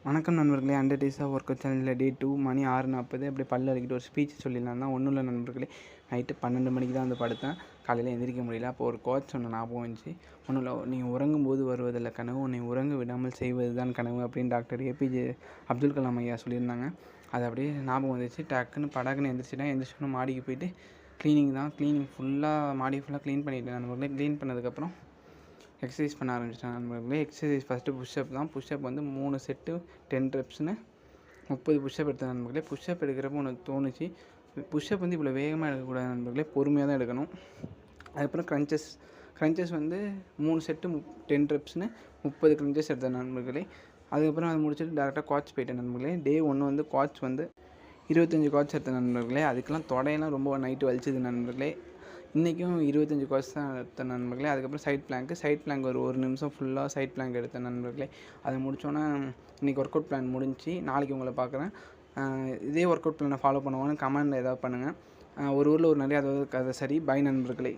வணக்கம் நண்பர்களே. 100 days of work சேனலில் டே 2 மணி 6:40 அப்படியே பல்லு விளக்கிட்டு ஒரு ஸ்பீச் சொல்லிடலாம் தான். ஒன்றும் இல்லை நண்பர்களே, நைட்டு 12 மணிக்கு தான் வந்து படுத்தேன். காலையில் எந்திரிக்க முடியல. அப்போ ஒரு கோட்ஸ் ஒன்று ஞாபகம் வந்துச்சு. ஒன்றும் இல்லை, நீங்கள் உறங்கும்போது வருவதில்லை கனவு, உன்னை உறங்க விடாமல் செய்வது தான் கனவு அப்படின்னு டாக்டர் ஏபிஜே அப்துல் கலாம் ஐயா சொல்லியிருந்தாங்க. அது அப்படியே ஞாபகம் வந்துச்சு. டக்குன்னு படாக்குன்னு எந்திரிச்சிட்டேன். எந்திரிச்சோன்னு மாடிக்கு போயிட்டு க்ளீனிங் ஃபுல்லாக மாடி ஃபுல்லாக க்ளீன் பண்ணிவிட்டேன் நண்பர்களே. க்ளீன் பண்ணதுக்கப்புறம் எக்ஸசைஸ் பண்ண ஆரம்பிச்சிட்டேன் நண்பர்களே. எக்ஸசைஸ் ஃபஸ்ட்டு புஷ்அப் தான். புஷ்அப் வந்து 3 செட்டு 10 ரெப்ஸ்னு 30 புஷ்அப் எடுத்தேன் நண்பர்களே. புஷ்அப் எடுக்கிறப்போ எனக்கு தோணுச்சு, புஷ்அப் வந்து இவ்வளோ வேகமாக எடுக்கக்கூடாது நண்பர்களே, பொறுமையாக தான் எடுக்கணும். அதுக்கப்புறம் க்ரன்ச்சஸ் வந்து 3 செட்டு 10 ரெப்ஸ்னு 30 க்ரன்ச்சஸ் எடுத்தேன் நண்பர்களே. அதுக்கப்புறம் அதை முடிச்சுட்டு டேரெக்டாக குவாட்ஸ் போயிட்டேன் நண்பர்களே. டே 1 வந்து குவாட்ஸ் வந்து 25 குவாட்ஸ் எடுத்தேன் நண்பர்களே. அதுக்கெல்லாம் தொடையெல்லாம் ரொம்ப நைட்டு வலிச்சுது நண்பர்களே. இன்றைக்கும் 25 குவாட்ஸ் தான் எடுத்தேன் நண்பர்களே. அதுக்கப்புறம் சைட் பிளாங்க் ஒரு நிமிஷம் ஃபுல்லாக சைட் பிளாங்க் எடுத்தேன் நண்பர்களே. அதை முடித்தோன்னே இன்றைக்கி ஒர்க் அவுட் பிளான் முடிஞ்சு. நாளைக்கு உங்களை பார்க்குறேன். இதே ஒர்க் அவுட் பிளானை ஃபாலோ பண்ணுவாங்கன்னு கமெண்டில் ஏதாவது பண்ணுங்கள். ஒரு ஊரில் ஒரு நிறைய அதை சரி. பை நண்பர்களே.